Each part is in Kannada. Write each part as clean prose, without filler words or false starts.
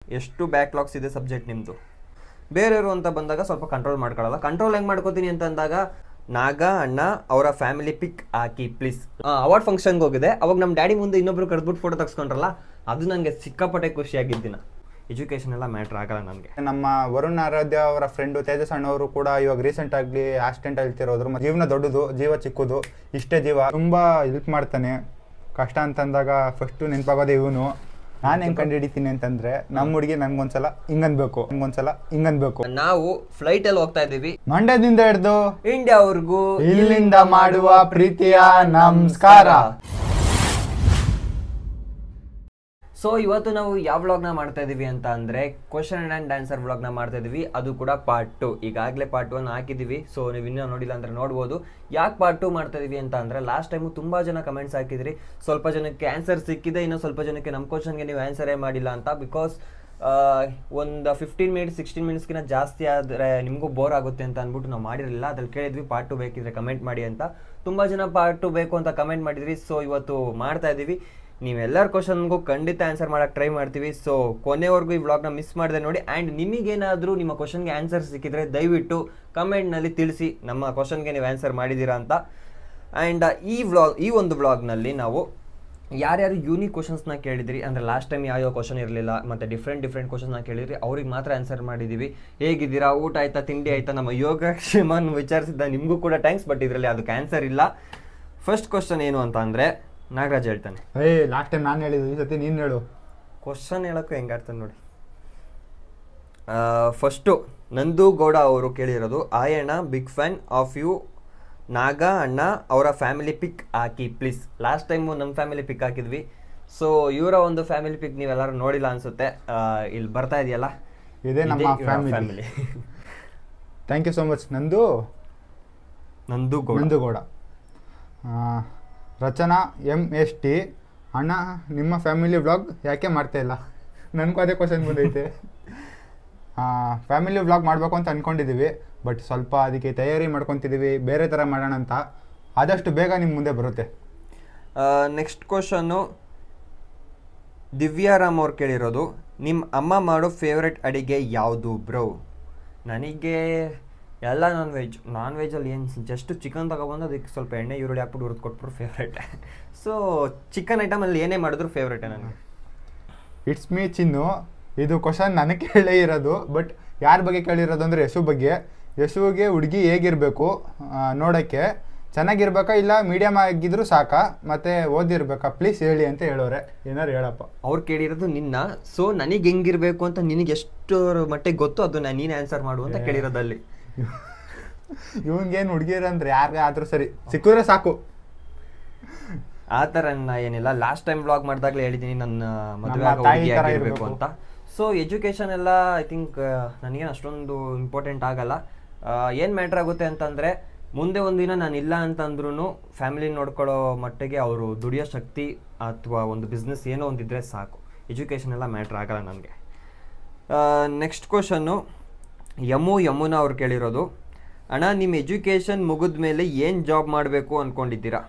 ಎಷ್ಟು ಬ್ಯಾಕ್ಲಾಗ್ಸ್ ಇದೆ ಸಬ್ಜೆಕ್ಟ್ ನಿಮ್ಮದು. ಬೇರೆಯವರು ಅಂತ ಬಂದಾಗ ಸ್ವಲ್ಪ ಕಂಟ್ರೋಲ್ ಮಾಡ್ಕೊಳ್ಳಲ್ಲ. ಕಂಟ್ರೋಲ್ ಹೆಂಗೆ ಮಾಡ್ಕೋತೀನಿ ಅಂತ ಅಂದಾಗ ನಾಗ ಅಣ್ಣ ಅವರ family pick hockey please. Award ಫಂಕ್ಷನ್ಗೆ ಹೋಗಿದೆ, ಅವಾಗ ನಮ್ಮ ಡ್ಯಾಡಿ ಮುಂದೆ ಇನ್ನೊಬ್ರು ಕರೆದ್ಬಿಟ್ಟು ಫೋಟೋ ತೆಗೆಸ್ಕೊಂಡ್ರಲ್ಲ, ಅದು ನನಗೆ ಸಿಕ್ಕಾಪಟ್ಟೆ ಖುಷಿಯಾಗಿದ್ದಿನ. ಎಜುಕೇಷನ್ ಎಲ್ಲ ಮ್ಯಾಟ್ರ್ ಆಗಲ್ಲ ನನಗೆ. ನಮ್ಮ ವರುಣ್ ಆರಾಧ್ಯ ಅವರ ಫ್ರೆಂಡು ತೇಜಸ್ ಅಣ್ಣವರು ಕೂಡ ಇವಾಗ ರೀಸೆಂಟ್ ಆಗಿ ಆಕ್ಸಿಡೆಂಟ್ ಹೇಳ್ತಿರೋದ್ರು. ಜೀವನ ದೊಡ್ಡದು, ಜೀವ ಚಿಕ್ಕದು, ಇಷ್ಟೇ ಜೀವ. ತುಂಬಾ ಹೆಲ್ಪ್ ಮಾಡ್ತಾನೆ ಕಷ್ಟ ಅಂತಂದಾಗ. ಫಸ್ಟ್ ನೆನಪಾಗೋದೇ ಇವನು. ನಾನು ಹೆಂಗೆ ಕಂಡು ಹಿಡಿತೀನಿ ಅಂತಂದ್ರೆ, ನಮ್ಮ ಹುಡುಗಿ ನನ್ಗೊಂದ್ಸಲ ಹಿಂಗನ್ಬೇಕು. ನಾವು ಫ್ಲೈಟ್ ಅಲ್ಲಿ ಹೋಗ್ತಾ ಇದೀವಿ, ಮಂಡ್ಯದಿಂದ ಹಿಡಿದು ಇಂಡಿಯಾವರೆಗೂ. ಇಲ್ಲಿಂದ ಮಾಡುವ ಪ್ರೀತಿಯ ನಮಸ್ಕಾರ. ಸೊ ಇವತ್ತು ನಾವು ಯಾವ ವ್ಲಾಗ್ನ ಮಾಡ್ತಾ ಇದೀವಿ ಅಂತ ಅಂದ್ರೆ ಕ್ವಶನ್ ಅಂಡ್ ಆನ್ಸರ್ ವ್ಲಾಗ್ನ ಮಾಡ್ತಾ ಇದೀವಿ. ಅದು ಕೂಡ ಪಾರ್ಟ್ 2. ಈಗಾಗಲೇ ಪಾರ್ಟ್ 1 ಹಾಕಿದೀವಿ, ಸೊ ನೀವು ಇನ್ನೂ ನೋಡಿಲ್ಲ ಅಂದ್ರೆ ನೋಡ್ಬೋದು. ಯಾಕೆ ಪಾರ್ಟ್ 2 ಮಾಡ್ತಾ ಇದೀವಿ ಅಂತ ಅಂದ್ರೆ, ಲಾಸ್ಟ್ ಟೈಮು ತುಂಬಾ ಜನ ಕಮೆಂಟ್ಸ್ ಹಾಕಿದ್ರಿ, ಸ್ವಲ್ಪ ಜನಕ್ಕೆ ಆನ್ಸರ್ ಸಿಕ್ಕಿದೆ, ಇನ್ನೂ ಸ್ವಲ್ಪ ಜನಕ್ಕೆ ನಮ್ಮ ಕ್ವಶನ್ಗೆ ನೀವು ಆನ್ಸರೇ ಮಾಡಿಲ್ಲ ಅಂತ. ಬಿಕಾಸ್ ಒಂದು 15 ಮಿನಿಟ್ಸ್ 16 ಮಿನಿಟ್ಸ್ಗಿಂತ ಜಾಸ್ತಿ ಆದರೆ ನಿಮಗೂ ಬೋರ್ ಆಗುತ್ತೆ ಅಂತ ಅಂದ್ಬಿಟ್ಟು ನಾವು ಮಾಡಿರಲಿಲ್ಲ. ಅದ್ರಲ್ಲಿ ಕೇಳಿದ್ವಿ ಪಾರ್ಟ್ 2 ಬೇಕಿದ್ರೆ ಕಮೆಂಟ್ ಮಾಡಿ ಅಂತ. ತುಂಬ ಜನ ಪಾರ್ಟ್ 2 ಬೇಕು ಅಂತ ಕಮೆಂಟ್ ಮಾಡಿದ್ರಿ. ಸೊ ಇವತ್ತು ಮಾಡ್ತಾ ಇದ್ದೀವಿ. ನೀವೆಲ್ಲರ ಕ್ವಶನ್ಗೂ ಖಂಡಿತ ಆನ್ಸರ್ ಮಾಡೋಕ್ಕೆ ಟ್ರೈ ಮಾಡ್ತೀವಿ. ಸೊ ಕೊನೆವರೆಗೂ ಈ ವ್ಲಾಗ್ನ ಮಿಸ್ ಮಾಡಿದೆ ನೋಡಿ. ಆ್ಯಂಡ್ ನಿಮಗೇನಾದರೂ ನಿಮ್ಮ ಕ್ವಶನ್ಗೆ ಆನ್ಸರ್ ಸಿಕ್ಕಿದ್ರೆ ದಯವಿಟ್ಟು ಕಮೆಂಟ್ನಲ್ಲಿ ತಿಳಿಸಿ ನಮ್ಮ ಕ್ವಶನ್ಗೆ ನೀವು ಆನ್ಸರ್ ಮಾಡಿದ್ದೀರಾ ಅಂತ. ಆ್ಯಂಡ್ ಈ ಒಂದು ವ್ಲಾಗ್ನಲ್ಲಿ ನಾವು ಯಾರ್ಯಾರು ಯೂನಿಕ್ ಕ್ವಶನ್ಸ್ನ ಕೇಳಿದ್ರಿ, ಅಂದರೆ ಲಾಸ್ಟ್ ಟೈಮ್ ಯಾವ ಕ್ವಶನ್ ಇರಲಿಲ್ಲ, ಮತ್ತು ಡಿಫ್ರೆಂಟ್ ಕ್ವಶನ್ಸ್ನ ಕೇಳಿದ್ರಿ, ಅವ್ರಿಗೆ ಮಾತ್ರ ಆನ್ಸರ್ ಮಾಡಿದ್ದೀವಿ. ಹೇಗಿದ್ದೀರಾ, ಊಟ ಆಯ್ತಾ, ತಿಂಡಿ ಆಯ್ತಾ, ನಮ್ಮ ಯೋಗಕ್ಷೇಮನ ವಿಚಾರಿಸಿದ್ದ ನಿಮಗೂ ಕೂಡ ಥ್ಯಾಂಕ್ಸ್. ಬಟ್ ಇದರಲ್ಲಿ ಅದಕ್ಕೆ ಆನ್ಸರ್ ಇಲ್ಲ. ಫಸ್ಟ್ ಕ್ವಶನ್ ಏನು ಅಂತ ಅಂದರೆ ನಾಗರಾಜ್ ಹೇಳ್ತಾನೆ. ಲಾಸ್ಟ್ ಟೈಮ್ ನಾನು ಹೇಳಿದ್ದು, ಈ ಸತಿ ನೀನು ಹೇಳು. ಕ್ವಶನ್ ಹೇಳೋಕ್ಕೂ ಹೆಂಗಾಡ್ತಾನೆ ನೋಡಿ. ಫಸ್ಟು ನಂದು ಗೌಡ ಅವರು ಕೇಳಿರೋದು, ಆಯಣ್ಣ ಬಿಗ್ ಫ್ಯಾನ್ ಆಫ್ ಯು, ನಾಗ ಅಣ್ಣ ಅವರ family pick hockey please. Last time ನಮ್ಮ ಫ್ಯಾಮಿಲಿ ಪಿಕ್ ಹಾಕಿದ್ವಿ. ಸೊ ಇವರ ಒಂದು ಫ್ಯಾಮಿಲಿ ಪಿಕ್ ನೀವೆಲ್ಲರೂ ನೋಡಿಲ್ಲ ಅನಿಸುತ್ತೆ. ಇಲ್ಲಿ ಬರ್ತಾ ಇದೆಯಲ್ಲ, ಇದೇ ನಮ್ಮ family. Thank you so much. Nandu Gowda. Rachana MST, ಅಣ್ಣ ನಿಮ್ಮ ಫ್ಯಾಮಿಲಿ ವ್ಲಾಗ್ ಯಾಕೆ ಮಾಡ್ತಾ ಇಲ್ಲ? ನನಗೂ ಅದೇ ಕ್ವಶನ್ ಬಂದೈತೆ. ಫ್ಯಾಮಿಲಿ ವ್ಲಾಗ್ ಮಾಡಬೇಕು ಅಂತ ಅಂದ್ಕೊಂಡಿದ್ದೀವಿ, ಬಟ್ ಸ್ವಲ್ಪ ಅದಕ್ಕೆ ತಯಾರಿ ಮಾಡ್ಕೊತಿದ್ದೀವಿ, ಬೇರೆ ಥರ ಮಾಡೋಣ ಅಂತ. ಆದಷ್ಟು ಬೇಗ ನಿಮ್ಮ ಮುಂದೆ ಬರುತ್ತೆ. ನೆಕ್ಸ್ಟ್ ಕ್ವಶನ್ನು ದಿವ್ಯಾರಾಮ್ ಅವ್ರು ಕೇಳಿರೋದು, ನಿಮ್ಮ ಅಮ್ಮ ಮಾಡೋ ಫೇವ್ರೆಟ್ ಅಡಿಗೆ ಯಾವುದು ಬ್ರೋ? ನನಗೆ ಎಲ್ಲ ನಾನ್ ವೆಜ್ಜಲ್ಲಿ ಏನು ಜಸ್ಟ್ ಚಿಕನ್ ತಗೊಬಂದು ಅದಕ್ಕೆ ಸ್ವಲ್ಪ ಎಣ್ಣೆ ಈರುಳ್ಳಿ ಹಾಕ್ಬಿಟ್ಟು ಹುರಿದು ಕೊಟ್ಬಿಟ್ಟು ಫೇವ್ರೇಟ್. ಸೊ ಚಿಕನ್ ಐಟಮಲ್ಲಿ ಏನೇ ಮಾಡಿದ್ರು ಫೇವ್ರೇಟೇ ನನಗೆ. ಇಟ್ಸ್ ಮೀ ಚಿನ್ನು. ಇದು ಕ್ವಶನ್ ನನಗೆ ಕೇಳೇ ಇರೋದು, ಬಟ್ ಯಾರ ಬಗ್ಗೆ ಕೇಳಿರೋದು ಅಂದರೆ ಯಶು ಬಗ್ಗೆ. ಯಶುವಿಗೆ ಹುಡುಗಿ ಹೇಗಿರಬೇಕು ನೋಡೋಕ್ಕೆ, ಚೆನ್ನಾಗಿರ್ಬೇಕಾ ಇಲ್ಲ ಮೀಡಿಯಮ್ ಆಗಿದ್ರು ಸಾಕಾ, ಮತ್ತು ಓದಿರ್ಬೇಕಾ ಪ್ಲೀಸ್ ಹೇಳಿ ಅಂತ ಹೇಳೋರೆ. ಏನಾರು ಹೇಳಪ್ಪ. ಅವ್ರು ಕೇಳಿರೋದು ನಿನ್ನ. ಸೊ ನನಗೆ ಹೆಂಗಿರಬೇಕು ಅಂತ ನಿನಗೆ ಎಷ್ಟು ಮಟ್ಟಿಗೆ ಗೊತ್ತು ಅದನ್ನ ನೀನು ಆನ್ಸರ್ ಮಾಡು ಅಂತ ಕೇಳಿರೋದಲ್ಲಿ. ಇವನ್ಗೇನು ಹುಡುಗಿರಂದ್ರೆ ಯಾರಿಗಾದ್ರೂ ಸರಿ ಸಿಕ್ಕಿದ್ರೆ ಸಾಕು, ಆ ಥರ ಏನಿಲ್ಲ. ಲಾಸ್ಟ್ ಟೈಮ್ ವ್ಲಾಗ್ ಮಾಡಿದಾಗಲೇ ಹೇಳಿದ್ದೀನಿ ನನ್ನ ಮದುವೆ ಆಗಿರಬೇಕು ಅಂತ. ಸೊ ಎಜುಕೇಷನ್ ಎಲ್ಲ ಐ ಥಿಂಕ್ ನನಗೇನು ಅಷ್ಟೊಂದು ಇಂಪಾರ್ಟೆಂಟ್ ಆಗಲ್ಲ. ಏನು ಮ್ಯಾಟ್ರ್ ಆಗುತ್ತೆ ಅಂತಂದರೆ, ಮುಂದೆ ಒಂದಿನ ನಾನು ಇಲ್ಲ ಅಂತಂದ್ರೂ ಫ್ಯಾಮಿಲಿ ನೋಡ್ಕೊಳ್ಳೋ ಮಟ್ಟಿಗೆ ಅವರು ದುಡಿಯೋ ಶಕ್ತಿ ಅಥವಾ ಒಂದು ಬಿಸ್ನೆಸ್ ಏನೋ ಒಂದಿದ್ರೆ ಸಾಕು. ಎಜುಕೇಷನ್ ಎಲ್ಲ ಮ್ಯಾಟ್ರ್ ಆಗಲ್ಲ ನನಗೆ. ನೆಕ್ಸ್ಟ್ ಕ್ವಶನ್ನು ಯಮುನಾ ಅವ್ರು ಕೇಳಿರೋದು, ಅಣ್ಣ ನಿಮ್ಮ ಎಜುಕೇಷನ್ ಮುಗಿದ ಮೇಲೆ ಏನು ಜಾಬ್ ಮಾಡಬೇಕು ಅಂದ್ಕೊಂಡಿದ್ದೀರಾ?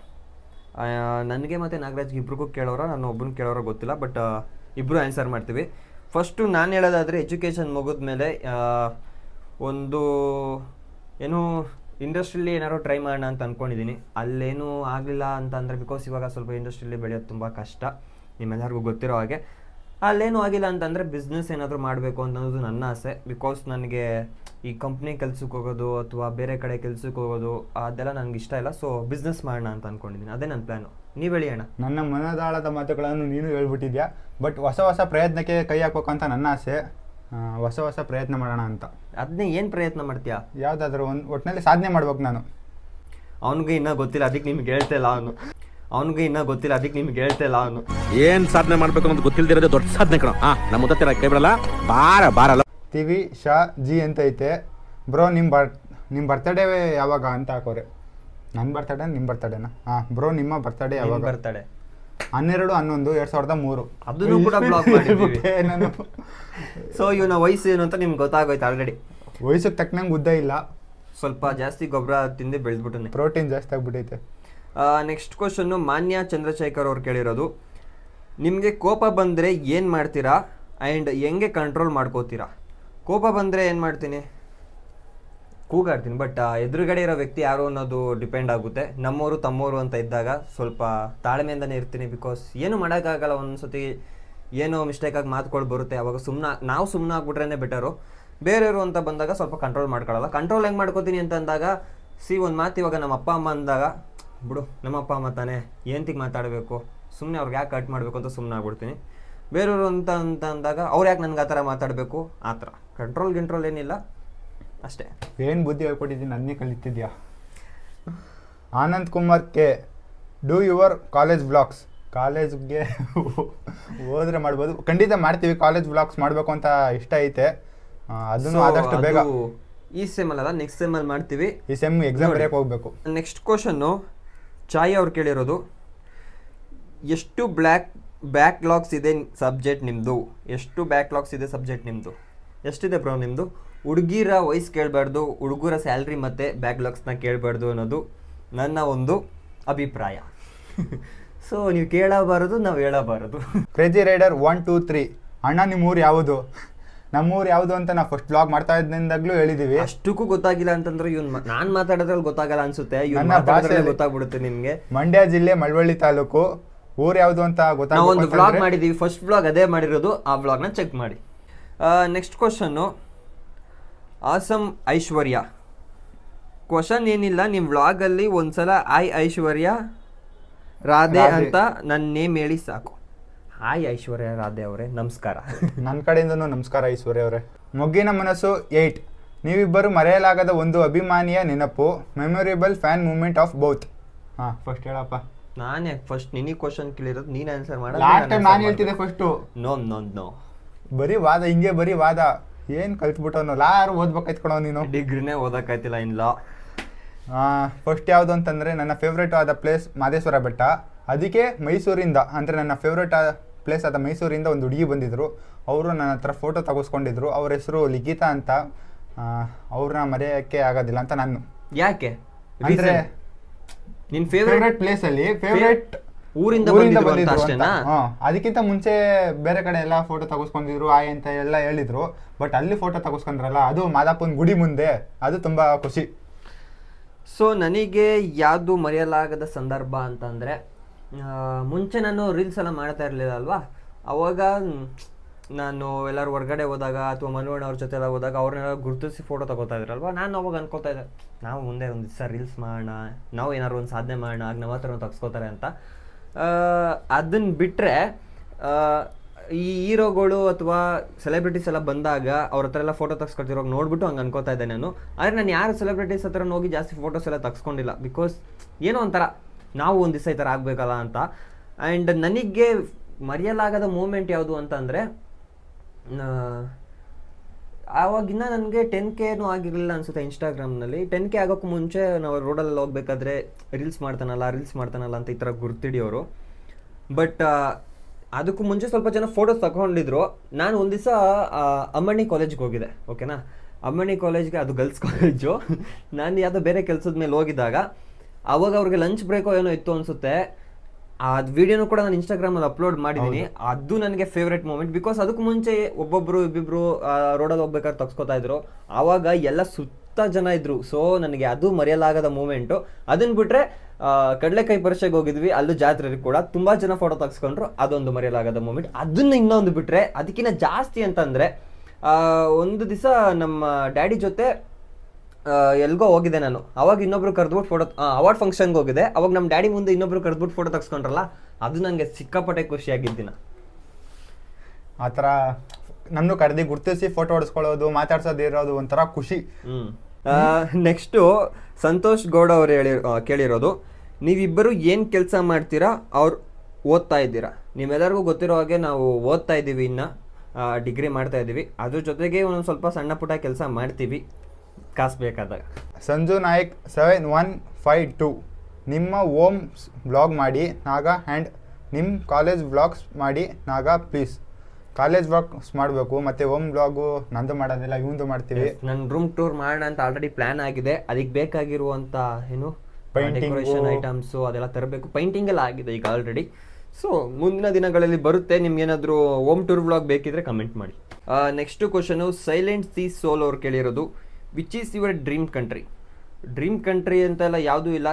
ನನಗೆ ಮತ್ತು ನಾಗರಾಜ್ಗೆ ಇಬ್ರಿಗೂ ಕೇಳೋರ, ನಾನು ಒಬ್ಬನ ಕೇಳೋರೋ ಗೊತ್ತಿಲ್ಲ, ಬಟ್ ಇಬ್ಬರು ಆನ್ಸರ್ ಮಾಡ್ತೀವಿ. ಫಸ್ಟು ನಾನು ಹೇಳೋದಾದರೆ, ಎಜುಕೇಷನ್ ಮುಗಿದ ಮೇಲೆ ಒಂದು ಏನು ಇಂಡಸ್ಟ್ರಿಯಲ್ಲಿ ಏನಾದ್ರು ಟ್ರೈ ಮಾಡೋಣ ಅಂತ ಅಂದ್ಕೊಂಡಿದ್ದೀನಿ. ಅಲ್ಲೇನೂ ಆಗಲಿಲ್ಲ ಅಂತ ಅಂದರೆ, ಬಿಕಾಸ್ ಇವಾಗ ಸ್ವಲ್ಪ ಇಂಡಸ್ಟ್ರಿಯಲ್ಲಿ ಬೆಳೆಯೋದು ತುಂಬ ಕಷ್ಟ, ನಿಮ್ಮೆಲ್ಲರಿಗೂ ಗೊತ್ತಿರೋ ಹಾಗೆ. ಅಲ್ಲೇನೂ ಆಗಿಲ್ಲ ಅಂತಂದರೆ ಬಿಸ್ನೆಸ್ ಏನಾದರೂ ಮಾಡಬೇಕು ಅನ್ನೋದು ನನ್ನ ಆಸೆ. ಬಿಕಾಸ್ ನನಗೆ ಈ ಕಂಪ್ನಿ ಕೆಲ್ಸಕ್ಕೆ ಹೋಗೋದು ಅಥವಾ ಬೇರೆ ಕಡೆ ಕೆಲ್ಸಕ್ಕೆ ಹೋಗೋದು ಅದೆಲ್ಲ ನನಗೆ ಇಷ್ಟ ಇಲ್ಲ. ಸೊ ಬಿಸ್ನೆಸ್ ಮಾಡೋಣ ಅಂತ ಅಂದ್ಕೊಂಡಿದ್ದೀನಿ, ಅದೇ ನನ್ನ ಪ್ಲ್ಯಾನು. ನೀವು ಹೇಳಿ ಅಣ್ಣ. ನನ್ನ ಮನದಾಳದ ಮಾತುಗಳನ್ನು ನೀನು ಹೇಳ್ಬಿಟ್ಟಿದ್ಯಾ, ಬಟ್ ಹೊಸ ಪ್ರಯತ್ನಕ್ಕೆ ಕೈ ಹಾಕ್ಬೇಕು ಅಂತ ನನ್ನ ಆಸೆ. ಹೊಸ ಪ್ರಯತ್ನ ಮಾಡೋಣ ಅಂತ. ಅದನ್ನೇ ಏನು ಪ್ರಯತ್ನ ಮಾಡ್ತೀಯಾ? ಯಾವುದಾದ್ರೂ ಒಂದು ಒಟ್ಟಿನಲ್ಲಿ ಸಾಧನೆ ಮಾಡ್ಬೇಕು ನಾನು. ಅವನಿಗೆ ಇನ್ನೂ ಗೊತ್ತಿಲ್ಲ, ಅದಕ್ಕೆ ನಿಮ್ಗೆ ಹೇಳ್ತಾ ಇಲ್ಲ ಅವನು. ಏನ್ ಸಾಧನೆ ಮಾಡ್ಬೇಕು ಅನ್ನೋದು ಗೊತ್ತಿಲ್ಲದಿರೋದೇ ದೊಡ್ಡ ಸಾಧನೆ ಕಣ. ನಮ್ಮ ಮುದ್ದೆ ಕೈ ಬಿಡಲ್ಲ, ಬಾರಲ್ಲ. TV ಶಾ ಜಿ ಅಂತ ಐತೆ. ಬ್ರೋ ನಿಮ್ಮ ಬರ್ತಡೇ ಯಾವಾಗ ಅಂತ ಹಾಕೋರೆ. ನನ್ನ ಬರ್ತಡೇ ನಿಮ್ಮ ಬರ್ತಡೇನಾ? ಬ್ರೋ ನಿಮ್ಮ ಬರ್ತಡೇ ಯಾವಾಗ? ಬರ್ತಡೇ 12/11/2003. ಅದನ್ನು ಕೂಡ ಬ್ಲಾಕ್ ಮಾಡಿಬಿಟ್ಟೆ ನಾನು. ಸೊ ಇವನ ವಯಸ್ಸು ಏನು ಅಂತ ನಿಮ್ಗೆ ಗೊತ್ತಾಗೋಯ್ತು ಆಲ್ರೆಡಿ. ವಯಸ್ಸಿಗೆ ತಕ್ಕನಂಗೆ ಉದ್ದ ಇಲ್ಲ, ಸ್ವಲ್ಪ ಜಾಸ್ತಿ ಗೊಬ್ಬರ ತಿಂದು ಬೆಳೆದ್ಬಿಟ್ಟು ಪ್ರೋಟೀನ್ ಜಾಸ್ತಿ ಆಗ್ಬಿಟ್ಟೈತೆ. ನೆಕ್ಸ್ಟ್ ಕ್ವಶನ್ನು ಮಾನ್ಯ ಚಂದ್ರಶೇಖರ್ ಅವ್ರು ಕೇಳಿರೋದು, ನಿಮಗೆ ಕೋಪ ಬಂದರೆ ಏನು ಮಾಡ್ತೀರಾ ಆ್ಯಂಡ್ ಹೆಂಗೆ ಕಂಟ್ರೋಲ್ ಮಾಡ್ಕೋತೀರಾ? ಕೋಪ ಬಂದರೆ ಏನು ಮಾಡ್ತೀನಿ? ಕೂಗಾಡ್ತೀನಿ. ಬಟ್ ಎದುರುಗಡೆ ಇರೋ ವ್ಯಕ್ತಿ ಯಾರು ಅನ್ನೋದು ಡಿಪೆಂಡ್ ಆಗುತ್ತೆ. ನಮ್ಮವರು ತಮ್ಮವರು ಅಂತ ಇದ್ದಾಗ ಸ್ವಲ್ಪ ತಾಳ್ಮೆಯಿಂದನೇ ಇರ್ತೀನಿ. ಬಿಕಾಸ್ ಏನು ಮಾಡೋಕ್ಕಾಗಲ್ಲ, ಒಂದ್ಸತಿ ಏನೋ ಮಿಸ್ಟೇಕಾಗಿ ಮಾತುಗಳು ಬರುತ್ತೆ. ಅವಾಗ ನಾವು ಸುಮ್ಮನೆ ಆಗ್ಬಿಟ್ರೇ ಬೆಟರು. ಬೇರೆಯವರು ಅಂತ ಬಂದಾಗ ಸ್ವಲ್ಪ ಕಂಟ್ರೋಲ್ ಮಾಡ್ಕೊಳ್ಳಲ್ಲ. ಕಂಟ್ರೋಲ್ ಹೆಂಗೆ ಮಾಡ್ಕೋತೀನಿ ಅಂತ ಅಂದಾಗ, ಒಂದು ಮಾತು ಇವಾಗ ನಮ್ಮ ಅಪ್ಪ ಅಮ್ಮ ಅಂದಾಗ, ಬಿಡು ನಮ್ಮ ಅಪ್ಪ ಅಮ್ಮ ತಾನೇ, ಏಂತಿಗೆ ಮಾತಾಡಬೇಕು, ಸುಮ್ಮನೆ ಅವ್ರಿಗೆ ಯಾಕೆ ಕಟ್ ಮಾಡಬೇಕು ಅಂತ ಸುಮ್ಮನೆ ಆಗ್ಬಿಡ್ತೀನಿ. ಬೇರೆಯವರು ಅಂತ ಅಂದಾಗ ಅವ್ರು ಯಾಕೆ ನನಗೆ ಆ ಥರ ಮಾತಾಡಬೇಕು, ಆ ಥರ ಕಂಟ್ರೋಲ್ ಏನಿಲ್ಲ, ಅಷ್ಟೇ. ಏನು ಬುದ್ಧಿ ಹೇಳ್ಕೊಟ್ಟಿದ್ದೀನಿ, ನನ್ನೇ ಕಲಿತಿದ್ಯಾ? Anand Kumar K, do your college vlogs. ಕಾಲೇಜ್ಗೆ ಹೋದ್ರೆ ಮಾಡ್ಬೋದು, ಖಂಡಿತ ಮಾಡ್ತೀವಿ. ಕಾಲೇಜ್ ವ್ಲಾಗ್ಸ್ ಮಾಡಬೇಕು ಅಂತ ಇಷ್ಟ ಐತೆ. ಅದನ್ನು ಆದಷ್ಟು ಬೇಗ ಈ ಸೆಮ್ ಅಲ್ಲ, ನೆಕ್ಸ್ಟ್ ಸೆಮ್ಮಲ್ಲಿ ಮಾಡ್ತೀವಿ. ಈ ಸೆಮ್ ಎಕ್ಸಾಮ್ ಬರೆಯಕ್ಕೆ ಹೋಗ್ಬೇಕು. ನೆಕ್ಸ್ಟ್ ಕ್ವಶನ್ನು ಚಾಯ್ ಅವ್ರು ಕೇಳಿರೋದು, ಎಷ್ಟು ಬ್ಯಾಕ್ಲಾಗ್ಸ್ ಇದೆ ಸಬ್ಜೆಕ್ಟ್ ನಿಮ್ಮದು? ಎಷ್ಟು ಬ್ಯಾಕ್ಲಾಗ್ಸ್ ಇದೆ ಸಬ್ಜೆಕ್ಟ್ ನಿಮ್ಮದು? ಎಷ್ಟಿದೆ ಬ್ರೋ ನಿಮ್ಮದು? ಹುಡುಗಿರ ವಯಸ್ಸು ಕೇಳಬಾರ್ದು, ಹುಡುಗರ ಸ್ಯಾಲ್ರಿ ಮತ್ತು ಬ್ಯಾಕ್ಲಾಗ್ಸ್ನ ಕೇಳಬಾರ್ದು ಅನ್ನೋದು ನನ್ನ ಒಂದು ಅಭಿಪ್ರಾಯ. ಸೊ ನೀವು ಕೇಳಬಾರದು, ನಾವು ಹೇಳಬಾರದು. ಕ್ರೇಜಿ ರೈಡರ್ 1 2 3, ಅಣ್ಣ ನಿಮ್ಮೂರು ಯಾವುದು? ನಮ್ಮೂರು ಯಾವುದು ಅಂತ ನಾವು ಫಸ್ಟ್ ವ್ಲಾಗ್ ಮಾಡ್ತಾ ಇದ್ದಾಗಲೂ ಹೇಳಿದೀವಿ. ಅಷ್ಟಕ್ಕೂ ಗೊತ್ತಾಗಿಲ್ಲ ಅಂತಂದ್ರೆ ನಾನು ಮಾತಾಡೋದ್ರಲ್ಲಿ ಗೊತ್ತಾಗಲ್ಲ ಅನ್ಸುತ್ತೆ, ಗೊತ್ತಾಗ್ಬಿಡುತ್ತೆ ನಿಮ್ಗೆ. ಮಂಡ್ಯ ಜಿಲ್ಲೆ ಮಳವಳ್ಳಿ ತಾಲೂಕು, ಊರು ಯಾವುದು ಅಂತ ನಾವು ಒಂದು ವ್ಲಾಗ್ ಮಾಡಿದೀವಿ, ಫಸ್ಟ್ ವ್ಲಾಗ್ ಅದೇ ಮಾಡಿರೋದು. ಆ ವ್ಲಾಗ್ನ ಚೆಕ್ ಮಾಡಿ. ನೆಕ್ಸ್ಟ್ ಕ್ವಶನ್ನು ಆಸಮ್ ಐಶ್ವರ್ಯ. ಕ್ವಶನ್ ಏನಿಲ್ಲ, ನಿಮ್ಮ ವ್ಲಾಗಲ್ಲಿ ಒಂದ್ಸಲ ಐಶ್ವರ್ಯ ರಾಧೆ ಅಂತ ನನ್ನ ನೇಮ್ ಹೇಳಿ ಸಾಕು. ಹಾಯ್ ಐಶ್ವರ್ಯ ರಾಧೆ ಅವರೇ, ನಮಸ್ಕಾರ. ನನ್ನ ಕಡೆಯಿಂದನೂ ನಮಸ್ಕಾರ ಐಶ್ವರ್ಯ ಅವರೇ. ಮೊಗ್ಗಿನ ಮನಸ್ಸು 8, ನೀವಿಬ್ಬರು ಮರೆಯಲಾಗದ ಒಂದು ಅಭಿಮಾನಿಯ ನೆನಪು, memorable fan moment of both. ಹಾಂ, ಫಸ್ಟ್ ಹೇಳಪ್ಪ. ನಾನೇ ಫಸ್ಟ್ ನಿನಗೆ ಕ್ವಶನ್ ಕೇಳಿರೋದು, ನೀನು ಆನ್ಸರ್ ಮಾಡ. ಲಾಸ್ಟ್ ಟೈಮ್ ನಾನು ಹೇಳ್ತಿದ್ದೆ ಫಸ್ಟು. ನೋ ಬರೀ ವಾದ, ಹಿಂಗೆ ಬರೀ ವಾದ. ಏನು ಕಲ್ತ್ಬಿಟ್ಟವನು, ಯಾರು ಓದ್ಬೇಕಾಯ್ತ್ಕೊಳೋ ನೀನು? ಡಿಗ್ರಿನೇ ಓದಕ್ಕಾಯ್ತಿಲ್ಲ ಇಲ್ಲ. ಫಸ್ಟ್ ಯಾವುದು ಅಂತಂದರೆ, ನನ್ನ ಫೇವ್ರೇಟ್ ಆದ ಪ್ಲೇಸ್ ಮಾದೇಶ್ವರ ಬೆಟ್ಟ. ಅದಕ್ಕೆ ಮೈಸೂರಿಂದ, ಅಂದರೆ ನನ್ನ ಫೇವ್ರೇಟ್ ಪ್ಲೇಸ್ ಆದ ಮೈಸೂರಿಂದ ಒಂದು ಹುಡುಗಿ ಬಂದಿದ್ದರು. ಅವರು ನನ್ನ ಹತ್ರ ಫೋಟೋ ತೆಗೆಸ್ಕೊಂಡಿದ್ರು. ಅವ್ರ ಹೆಸರು ಲಿಖಿತಾ ಅಂತ. ಅವ್ರನ್ನ ಮರೆಯೋಕ್ಕೆ ಆಗೋದಿಲ್ಲ ಅಂತ ನಾನು. ಯಾಕೆ ಅಂದರೆ ನಿನ್ನ ಫೇವ್ರೇಟ್ ಪ್ಲೇಸಲ್ಲಿ ಫೇವ್ರೇಟ್ ಊರಿಂದ ಬಂದಿದ್ರು ಅಂತ. ಅದಕ್ಕಿಂತ ಮುಂಚೆ ಬೇರೆ ಕಡೆ ಎಲ್ಲ ಫೋಟೋ ತೆಗೆಸ್ಕೊಂಡಿದ್ರು, ಆಯ್ ಅಂತ ಎಲ್ಲ ಹೇಳಿದ್ರು. ಬಟ್ ಅಲ್ಲಿ ಫೋಟೋ ತೆಗೆಸ್ಕೊಂಡ್ರಲ್ಲ, ಅದು ಮಾದಾಪುರ ಗುಡಿ ಮುಂದೆ, ಅದು ತುಂಬ ಖುಷಿ. ಸೊ ನನಗೆ ಯಾವುದು ಮರೆಯಲಾಗದ ಸಂದರ್ಭ ಅಂತಂದರೆ, ಮುಂಚೆ ನಾನು ರೀಲ್ಸ್ ಎಲ್ಲ ಮಾಡ್ತಾ ಇರಲಿಲ್ಲ ಅಲ್ವಾ. ಅವಾಗ ನಾನು ಎಲ್ಲರೂ ಹೊರಗಡೆ ಹೋದಾಗ ಅಥವಾ ಮನೋಹರ್ ಅವ್ರ ಜೊತೆ ಎಲ್ಲ ಹೋದಾಗ ಅವ್ರನ್ನೆಲ್ಲ ಗುರುತಿಸಿ ಫೋಟೋ ತಗೋತಾ ಇದ್ರಲ್ವ. ನಾನು ಅವಾಗ ಅನ್ಕೋತಾ ಇದ್ದೆ, ನಾವು ಮುಂದೆ ಒಂದು ದಿವಸ ರೀಲ್ಸ್ ಮಾಡೋಣ, ನಾವು ಏನಾದ್ರು ಒಂದು ಸಾಧನೆ ಮಾಡೋಣ, ಆಗ ನಮ್ಮ ಹತ್ರ ತಗ್ಸ್ಕೋತಾರೆ ಅಂತ. ಅದನ್ನು ಬಿಟ್ಟರೆ ಈ ಹೀರೋಗಳು ಅಥವಾ ಸೆಲೆಬ್ರಿಟೀಸ್ ಎಲ್ಲ ಬಂದಾಗ ಅವ್ರ ಹತ್ರ ಎಲ್ಲ ಫೋಟೋ ತೆಗ್ಸ್ಕೊಳ್ತಿರೋವಾಗ ನೋಡ್ಬಿಟ್ಟು ಹಂಗೆ ಅನ್ಕೋತಾ ಇದ್ದೆ ನಾನು. ಆದರೆ ನಾನು ಯಾರು ಸೆಲೆಬ್ರಿಟೀಸ್ ಹತ್ರ ಹೋಗಿ ಜಾಸ್ತಿ ಫೋಟೋಸ್ ಎಲ್ಲ ತೆಗ್ಸ್ಕೊಂಡಿಲ್ಲ. ಬಿಕಾಸ್ ಏನೋ ಒಂಥರ ನಾವು ಒಂದು ದಿವಸ ಈ ಥರ ಆಗಬೇಕಲ್ಲ ಅಂತ. ಆ್ಯಂಡ್ ನನಗೆ ಮರೆಯಲಾಗದ ಮೂಮೆಂಟ್ ಯಾವುದು ಅಂತ ಅಂದರೆ, ಆವಾಗಿನ್ನ ನನಗೆ 10K ಆಗಿರಲಿಲ್ಲ ಅನಿಸುತ್ತೆ ಇನ್ಸ್ಟಾಗ್ರಾಮ್ನಲ್ಲಿ. 10K ಆಗೋಕ್ಕೂ ಮುಂಚೆ ನಾವು ರೋಡಲ್ಲಿ ಹೋಗ್ಬೇಕಾದ್ರೆ ರೀಲ್ಸ್ ಮಾಡ್ತಾನಲ್ಲ ಅಂತ ಈ ಥರ ಗುರ್ತಿಡಿಯೋರು. ಬಟ್ ಅದಕ್ಕೂ ಮುಂಚೆ ಸ್ವಲ್ಪ ಜನ ಫೋಟೋಸ್ ತಗೊಂಡಿದ್ರು. ನಾನು ಒಂದು ದಿವಸ ಅಮ್ಮಣ್ಣಿ ಕಾಲೇಜ್ಗೆ ಹೋಗಿದ್ದೆ, ಓಕೆನಾ. ಅಮ್ಮಣ್ಣಿ ಕಾಲೇಜ್ಗೆ, ಅದು ಗರ್ಲ್ಸ್ ಕಾಲೇಜು. ನಾನು ಯಾವುದೋ ಬೇರೆ ಕೆಲಸದ ಮೇಲೆ ಹೋಗಿದ್ದಾಗ ಅವಾಗ ಅವ್ರಿಗೆ ಲಂಚ್ ಬ್ರೇಕೋ ಏನೋ ಇತ್ತು ಅನಿಸುತ್ತೆ. ಅದು ವಿಡಿಯೋನು ಕೂಡ ನಾನು ಇನ್ಸ್ಟಾಗ್ರಾಮಲ್ಲಿ ಅಪ್ಲೋಡ್ ಮಾಡಿದ್ದೀನಿ. ಅದು ನನಗೆ ಫೇವ್ರೇಟ್ ಮೂಮೆಂಟ್. ಬಿಕಾಸ್ ಅದಕ್ಕೂ ಮುಂಚೆ ಇಬ್ಬಿಬ್ರು ರೋಡಲ್ಲಿ ಹೋಗ್ಬೇಕಾದ್ರೆ ತಗ್ಸ್ಕೊತಾ ಇದ್ರು. ಆವಾಗ ಎಲ್ಲ ಸುತ್ತ ಜನ ಇದ್ರು. ಸೊ ನನಗೆ ಅದು ಮರೆಯಲಾಗದ ಮೂಮೆಂಟು. ಅದನ್ನು ಬಿಟ್ಟರೆ ಕಡಲೆಕಾಯಿ ಪರೀಕ್ಷೆಗೆ ಹೋಗಿದ್ವಿ, ಅಲ್ಲೂ ಜಾತ್ರೆಗೆ ಕೂಡ ತುಂಬ ಜನ ಫೋಟೋ ತೆಗೆಸ್ಕೊಂಡ್ರು. ಅದೊಂದು ಮರೆಯಲಾಗದ ಮೂಮೆಂಟ್. ಅದನ್ನು ಇನ್ನೊಂದು ಬಿಟ್ಟರೆ ಅದಕ್ಕಿಂತ ಜಾಸ್ತಿ ಅಂತಂದರೆ, ಒಂದು ದಿವಸ ನಮ್ಮ ಡ್ಯಾಡಿ ಜೊತೆ ಎಲ್ಗೋ ಹೋಗಿದ್ದೆ ನಾನು. ಅವಾಗ ಇನ್ನೊಬ್ರು ಕರೆದ್ಬಿಟ್ಟು ಫೋಟೋ, ಅವಾರ್ಡ್ ಫಂಕ್ಷನ್ಗೆ ಹೋಗಿದೆ. ಅವಾಗ ನಮ್ಮ ಡ್ಯಾಡಿ ಮುಂದೆ ಇನ್ನೊಬ್ರು ಕರೆದ್ಬಿಟ್ಟು ಫೋಟೋ ತೆಗೆಸ್ಕೊಂಡ್ರಲ್ಲ, ಅದು ನನಗೆ ಸಿಕ್ಕಾಪಟ್ಟೆ ಖುಷಿಯಾಗಿದ್ದಿನ. ಆ ಥರ ನಮ್ಮನ್ನು ಕರೆದಿ ಗುರ್ತಿಸಿ ಫೋಟೋ ಹೊಡಿಸ್ಕೊಳ್ಳೋದು, ಮಾತಾಡ್ಸೋದಿರೋದು ಒಂಥರ ಖುಷಿ. ನೆಕ್ಸ್ಟು ಸಂತೋಷ್ ಗೌಡ ಅವರು ಕೇಳಿರೋದು, ನೀವಿಬ್ಬರು ಏನು ಕೆಲಸ ಮಾಡ್ತೀರಾ? ಅವ್ರು ಓದ್ತಾ ಇದ್ದೀರಾ? ನಿಮ್ಮೆಲ್ಲರಿಗೂ ಗೊತ್ತಿರೋ ಹಾಗೆ ನಾವು ಓದ್ತಾ ಇದ್ದೀವಿ, ಇನ್ನು ಡಿಗ್ರಿ ಮಾಡ್ತಾ ಇದ್ದೀವಿ. ಅದ್ರ ಜೊತೆಗೆ ಒಂದೊಂದು ಸ್ವಲ್ಪ ಸಣ್ಣ ಪುಟ್ಟ ಕೆಲಸ ಮಾಡ್ತೀವಿ ಕಾಸು ಬೇಕಾದಾಗ. ಸಂಜು ನಾಯಕ್ 7152, ನಿಮ್ಮ ಓಮ್ ವ್ಲಾಗ್ ಮಾಡಿ ನಾಗ, ಆ್ಯಂಡ್ ನಿಮ್ಮ ಕಾಲೇಜ್ ವ್ಲಾಗ್ಸ್ ಮಾಡಿ ನಾಗ ಪ್ಲೀಸ್. ಕಾಲೇಜ್ ವ್ಲಾಗ್ಸ್ ಮಾಡಬೇಕು, ಮತ್ತು ಓಮ್ ವ್ಲಾಗು ನಂದು ಮಾಡೋದಿಲ್ಲ, ಇವಂದು ಮಾಡ್ತೀವಿ. ನನ್ನ ರೂಮ್ ಟೂರ್ ಮಾಡೋಣ ಅಂತ ಆಲ್ರೆಡಿ ಪ್ಲ್ಯಾನ್ ಆಗಿದೆ. ಅದಕ್ಕೆ ಬೇಕಾಗಿರುವಂಥ ಏನು ಡೆಕೋರೇಷನ್ ಐಟಮ್ಸು ಅದೆಲ್ಲ ತರಬೇಕು. ಪೈಂಟಿಂಗ್ ಎಲ್ಲ ಆಗಿದೆ ಈಗ ಆಲ್ರೆಡಿ. ಸೊ ಮುಂದಿನ ದಿನಗಳಲ್ಲಿ ಬರುತ್ತೆ. ನಿಮ್ಗೇನಾದರೂ ಹೋಮ್ ಟೂರ್ ವ್ಲಾಗ್ ಬೇಕಿದ್ರೆ ಕಮೆಂಟ್ ಮಾಡಿ. Next question silent C soul ಅವ್ರು ಕೇಳಿರೋದು, which is your dream country? Dream country ಅಂತೆಲ್ಲ ಯಾವುದೂ ಇಲ್ಲ.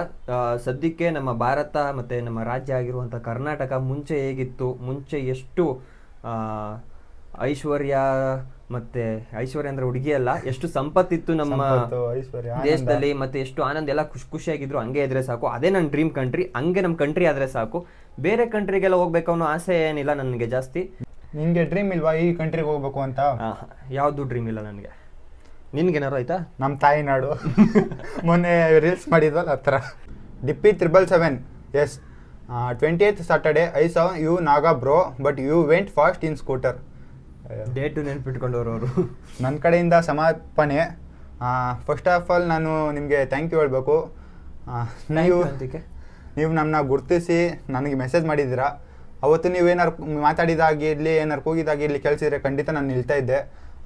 ಸದ್ಯಕ್ಕೆ ನಮ್ಮ ಭಾರತ ಮತ್ತು ನಮ್ಮ ರಾಜ್ಯ ಆಗಿರುವಂಥ ಕರ್ನಾಟಕ ಮುಂಚೆ ಹೇಗಿತ್ತು, ಮುಂಚೆ ಎಷ್ಟು ಐಶ್ವರ್ಯ ಮತ್ತು ಐಶ್ವರ್ಯ ಅಂದರೆ ಹುಡುಗಿ ಅಲ್ಲ, ಎಷ್ಟು ಸಂಪತ್ತಿತ್ತು ನಮ್ಮ ದೇಶದಲ್ಲಿ, ಮತ್ತು ಎಷ್ಟು ಆನಂದ ಎಲ್ಲ ಖುಷಿಯಾಗಿದ್ರು, ಹಂಗೆ ಇದ್ರೆ ಸಾಕು. ಅದೇ ನನ್ನ ಡ್ರೀಮ್ ಕಂಟ್ರಿ. ಹಂಗೆ ನಮ್ಮ ಕಂಟ್ರಿ ಆದರೆ ಸಾಕು. ಬೇರೆ ಕಂಟ್ರಿಗೆಲ್ಲ ಹೋಗ್ಬೇಕು ಅನ್ನೋ ಆಸೆ ಏನಿಲ್ಲ ನನಗೆ ಜಾಸ್ತಿ. ನಿಮಗೆ ಡ್ರೀಮ್ ಇಲ್ವಾ ಈ ಕಂಟ್ರಿಗೆ ಹೋಗ್ಬೇಕು ಅಂತ? ಯಾವುದು ಡ್ರೀಮ್ ಇಲ್ಲ ನನಗೆ. ನಿನ್ಗೇನಾರು ಆಯ್ತಾ? ನಮ್ಮ ತಾಯಿನಾಡು ಮೊನ್ನೆ ರೀಲ್ಸ್ ಮಾಡಿದ್ವಲ್ಲ ಆ ಥರ. Dippi 777 S 20th Saturday I saw you Naga bro but you went fast in scooter. Date ನೆನ್ಪಿಟ್ಕೊಂಡವ್ರು ಅವರು. ನನ್ನ ಕಡೆಯಿಂದ ಸಮರ್ಪಣೆ. ಫಸ್ಟ್ ಆಫ್ ಆಲ್ ನಾನು ನಿಮಗೆ ಥ್ಯಾಂಕ್ ಯು ಹೇಳಬೇಕು. ನೀವು ನಮ್ಮನ್ನ ಗುರುತಿಸಿ ನನಗೆ ಮೆಸೇಜ್ ಮಾಡಿದ್ದೀರಾ. ಅವತ್ತು ನೀವೇನಾರು ಮಾತಾಡಿದಾಗಿರಲಿ, ಏನಾರು ಕೂಗಿದಾಗಿರಲಿ ಕೇಳಿಸಿದ್ರೆ ಖಂಡಿತ ನಾನು ನಿಲ್ತಾ ಇದ್ದೆ.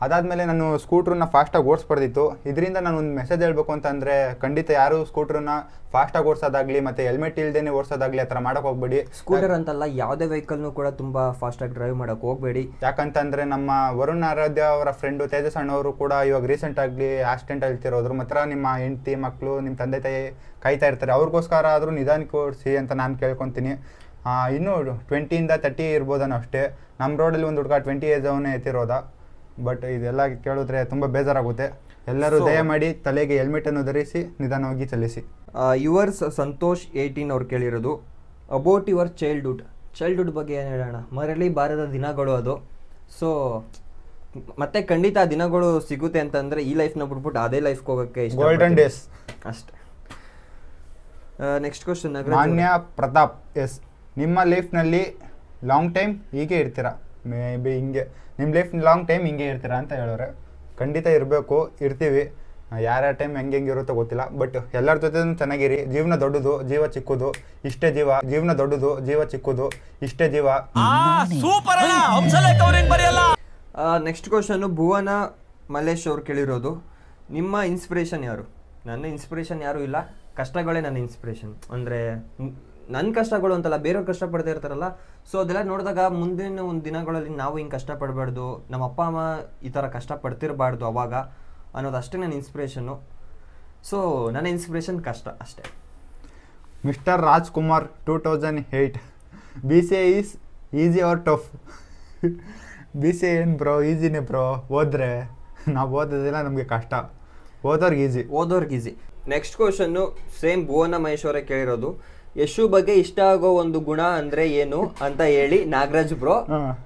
ಅದಾದಮೇಲೆ ನಾನು ಸ್ಕೂಟ್ರನ್ನ ಫಾಸ್ಟಾಗಿ ಓಡಿಸ್ಬಾರ್ದಿತ್ತು. ಇದರಿಂದ ನಾನು ಒಂದು ಮೆಸೇಜ್ ಹೇಳಬೇಕು ಅಂತಂದರೆ, ಖಂಡಿತ ಯಾರು ಸ್ಕೂಟ್ರನ್ನ ಫಾಸ್ಟಾಗಿ ಓಡಿಸೋದಾಗಲಿ ಮತ್ತು ಹೆಲ್ಮೆಟ್ ಇಲ್ಲದೇ ಓಡಿಸೋದಾಗಲಿ ಆ ಥರ ಮಾಡೋಕೆ ಹೋಗ್ಬೇಡಿ. ಸ್ಕೂಟರ್ ಅಂತಲ್ಲ, ಯಾವುದೇ ವೆಹಿಕಲ್ನು ಕೂಡ ತುಂಬ ಫಾಸ್ಟಾಗಿ ಡ್ರೈವ್ ಮಾಡೋಕೆ ಹೋಗಬೇಡಿ. ಯಾಕಂತಂದರೆ ನಮ್ಮ ವರುಣ್ ಆರಾಧ್ಯ ಅವರ ಫ್ರೆಂಡು ತೇಜಸ್ ಅಣ್ಣವರು ಕೂಡ ಇವಾಗ ರೀಸೆಂಟಾಗಿ ಆಕ್ಸಿಡೆಂಟ್ ಆಗ್ತಿರೋದ್ರ ಮಾತ್ರ ನಿಮ್ಮ ಹೆಂಡತಿ ಮಕ್ಕಳು ನಿಮ್ಮ ತಂದೆ ತಾಯಿ ಕಾಯ್ತಾ ಇರ್ತಾರೆ. ಅವ್ರಿಗೋಸ್ಕರ ಆದರೂ ನಿಧಾನಕ್ಕೆ ಓಡಿಸಿ ಅಂತ ನಾನು ಕೇಳ್ಕೊತೀನಿ. ಇನ್ನೂ 20ಇಂದ 30 ಇರ್ಬೋದನೋ ಅಷ್ಟೇ. ನಮ್ಮ ರೋಡಲ್ಲಿ ಒಂದು ಹುಡುಗ 20 ಏಜ್ ಅವನೇ ಎತ್ತಿರೋದ. ಬಟ್ ಇದೆಲ್ಲ ಕೇಳಿದ್ರೆ ತುಂಬ ಬೇಜಾರಾಗುತ್ತೆ. ಎಲ್ಲರೂ ದಯಮಾಡಿ ತಲೆಗೆ ಹೆಲ್ಮೆಟನ್ನು ಧರಿಸಿ ನಿಧಾನವಾಗಿ ಚಲಿಸಿ. ಯುವರ್ಸ್ ಸಂತೋಷ್ 18 ಅವ್ರು ಕೇಳಿರೋದು, ಅಬೌಟ್ ಯುವರ್ ಚೈಲ್ಡ್ಹುಡ್ ಬಗ್ಗೆ ಏನು ಹೇಳೋಣ? ಮರಳಿ ಬಾರದ ದಿನಗಳು ಅದು. ಸೊ ಮತ್ತೆ ಖಂಡಿತ ಆ ದಿನಗಳು ಸಿಗುತ್ತೆ ಅಂತಂದರೆ ಈ ಲೈಫ್ನ ಬಿಟ್ಬಿಟ್ಟು ಅದೇ ಲೈಫ್ಗೆ ಹೋಗೋಕ್ಕೆ ಇಷ್ಟ. ಗೋಲ್ಡನ್ ಡೇಸ್ ಅಷ್ಟೇ. ನೆಕ್ಸ್ಟ್ ಕ್ವಶನ್ ಮಾನ್ಯ ಪ್ರತಾಪ್ ಎಸ್, ನಿಮ್ಮ ಲೈಫ್ನಲ್ಲಿ ಲಾಂಗ್ ಟೈಮ್ ಹೀಗೆ ಇರ್ತೀರಾ? ಮೇ ಬಿ ಹಿಂಗೆ ನಿಮ್ಮ ಲೈಫ್ ಲಾಂಗ್ ಟೈಮ್ ಹಿಂಗೆ ಇರ್ತೀರಾ ಅಂತ ಹೇಳೋರೆ. ಖಂಡಿತ ಇರಬೇಕು, ಇರ್ತೀವಿ. ಯಾರ್ಯಾರ ಟೈಮ್ ಹೆಂಗೆ ಇರುತ್ತೋ ಗೊತ್ತಿಲ್ಲ. ಬಟ್ ಎಲ್ಲರ ಜೊತೆ ಚೆನ್ನಾಗಿರಿ. ಜೀವನ ದೊಡ್ಡದು, ಜೀವ ಚಿಕ್ಕದು, ಇಷ್ಟೇ ಜೀವ. ಜೀವನ ದೊಡ್ಡದು, ಜೀವ ಚಿಕ್ಕದು, ಇಷ್ಟೇ ಜೀವ. ನೆಕ್ಸ್ಟ್ ಕ್ವಶನು ಭುವನ ಮಲ್ಲೇಶ್ ಅವ್ರು ಕೇಳಿರೋದು, ನಿಮ್ಮ ಇನ್ಸ್ಪಿರೇಷನ್ ಯಾರು? ನನ್ನ ಇನ್ಸ್ಪಿರೇಷನ್ ಯಾರೂ ಇಲ್ಲ, ಕಷ್ಟಗಳೇ ನನ್ನ ಇನ್ಸ್ಪಿರೇಷನ್. ಅಂದರೆ ನನ್ನ ಕಷ್ಟಗಳು ಅಂತಲ್ಲ, ಬೇರೆಯವ್ರು ಕಷ್ಟಪಡ್ತಾ ಇರ್ತಾರಲ್ಲ, ಸೊ ಅದೆಲ್ಲ ನೋಡಿದಾಗ ಮುಂದಿನ ಒಂದು ದಿನಗಳಲ್ಲಿ ನಾವು ಹಿಂಗೆ ಕಷ್ಟಪಡಬಾರ್ದು, ನಮ್ಮ ಅಪ್ಪ ಅಮ್ಮ ಈ ಥರ ಕಷ್ಟಪಡ್ತಿರಬಾರ್ದು ಅವಾಗ ಅನ್ನೋದು ಅಷ್ಟೇ ನನ್ನ ಇನ್ಸ್ಪಿರೇಷನ್ನು. ಸೊ ನನ್ನ ಇನ್ಸ್ಪಿರೇಷನ್ ಕಷ್ಟ ಅಷ್ಟೇ. Mister Rajkumar 2008, BCA is easy or tough? BCA ಏನು ಬ್ರೋ, ಈಸಿನೇ ಬ್ರೋ. ಓದ್ರೆ ನಾವು ಓದೋದಿಲ್ಲ, ನಮಗೆ ಕಷ್ಟ. ಓದೋರ್ಗೆ ಈಸಿ. ನೆಕ್ಸ್ಟ್ ಕ್ವಶನ್ನು ಸೇಮ್ ಭುವನ ಮಹೇಶ್ವರ ಕೇಳಿರೋದು, ಯಶು ಬಗ್ಗೆ ಇಷ್ಟ ಆಗೋ ಒಂದು ಗುಣ ಅಂದ್ರೆ ಏನು ಅಂತ ಹೇಳಿ ನಾಗರಾಜ್ ಬ್ರೋ.